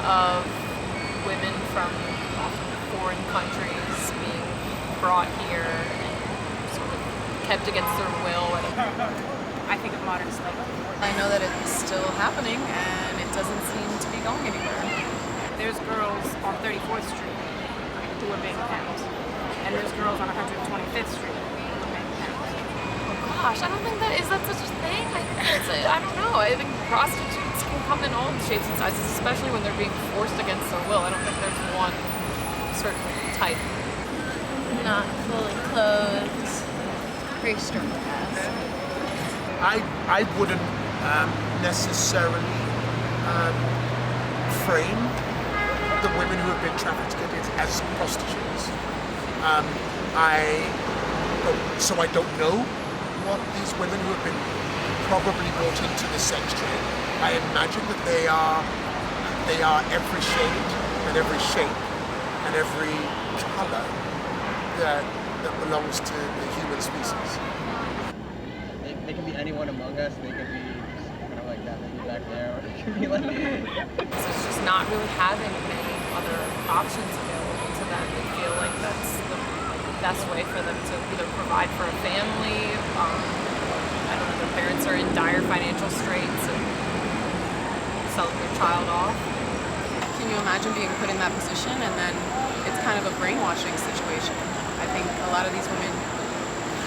of women from often foreign countries being brought here and sort of kept against their will. I think of modern slavery. I know that it's still happening and it doesn't seem to be going anywhere. There's girls on 34th Street who are being pimped, and there's girls on 125th Street who are being pimped. Gosh, I don't think is that such a thing? I don't know. I think prostitutes can come in all shapes and sizes, especially when they're being forced against their will. I don't think there's one certain type. Not fully clothed, pretty strong-ass. I wouldn't necessarily frame the women who have been trafficked as prostitutes. So I don't know what these women who have been probably brought into the sex trade. I imagine that they are every shade and every shape and every color that belongs to the human species. They can be anyone among us. They can be kind of like that lady back there, or they can be like. So it's just not really having many other options available to them. They feel like that's the best way for them to either provide for a family. I don't know, their parents are in dire financial straits and selling their child off. Can you imagine being put in that position and then it's kind of a brainwashing situation? I think a lot of these women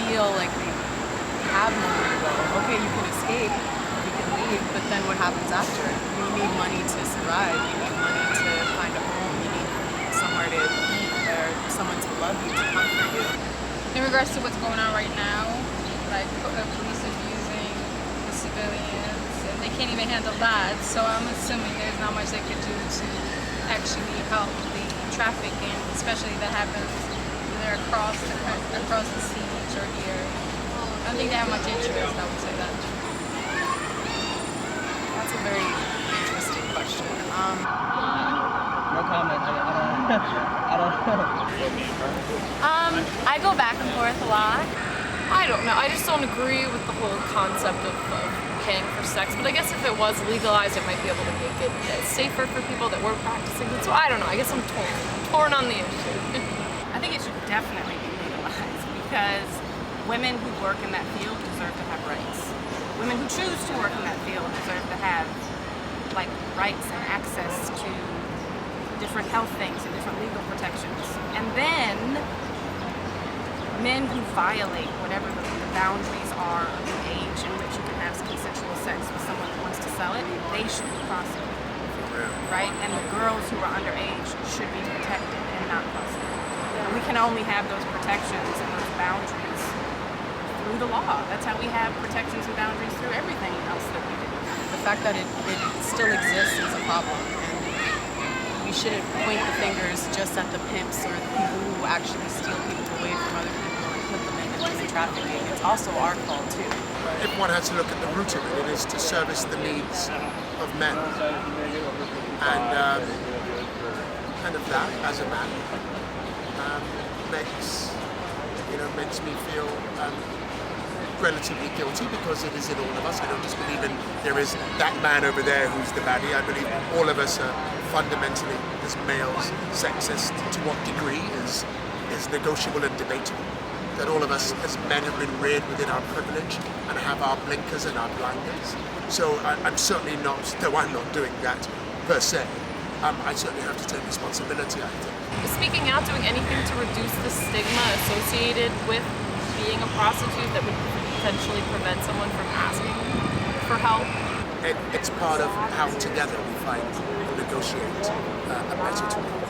feel like they have nowhere to go. Okay, you can escape, you can leave, but then what happens after? You need money to survive, you need money to find a home, you need somewhere to eat, or someone to love you, to comfort you. In regards to what's going on right now, like police abusing the civilians, and they can't even handle that, so I'm assuming there's not much they could do to actually help the trafficking, especially that happens either across the seas or here. I don't think they have much interest, I would say that. That's a very interesting question. No comment. I don't know. I go back and forth a lot. I don't know. I just don't agree with the whole concept of paying for sex. But I guess if it was legalized, it might be able to make it safer for people that were practicing it. So I don't know. I guess I'm torn on the issue. I think it should definitely be legalized because women who work in that field deserve to have rights. Women who choose to work in that field deserve to have like rights and access to different health things and different legal protections. And then men who violate whatever the boundaries are of the age in which you can have consensual sex with someone who wants to sell it, they should be prosecuted, right? And the girls who are underage should be protected and not prosecuted. And we can only have those protections and those boundaries through the law. That's how we have protections and boundaries through everything else that we do. The fact that it still exists is a problem, and we shouldn't point the fingers just at the pimps or the people who actually steal people away from other people and put them into human trafficking. It's also our fault too. If one has to look at the root of it, it is to service the needs of men, and kind of that as a man makes me feel relatively guilty, because it is in all of us. I don't just believe in there is that man over there who's the baddie. I believe all of us are fundamentally, as males, sexist. To what degree is negotiable and debatable. That all of us as men have been reared within our privilege and have our blinkers and our blinders. So I'm certainly not, though I'm not doing that per se, I certainly have to take responsibility, I think. Speaking out, doing anything to reduce the stigma associated with being a prostitute that would potentially prevent someone from asking for help? It's part of how together we find, negotiate a better tomorrow.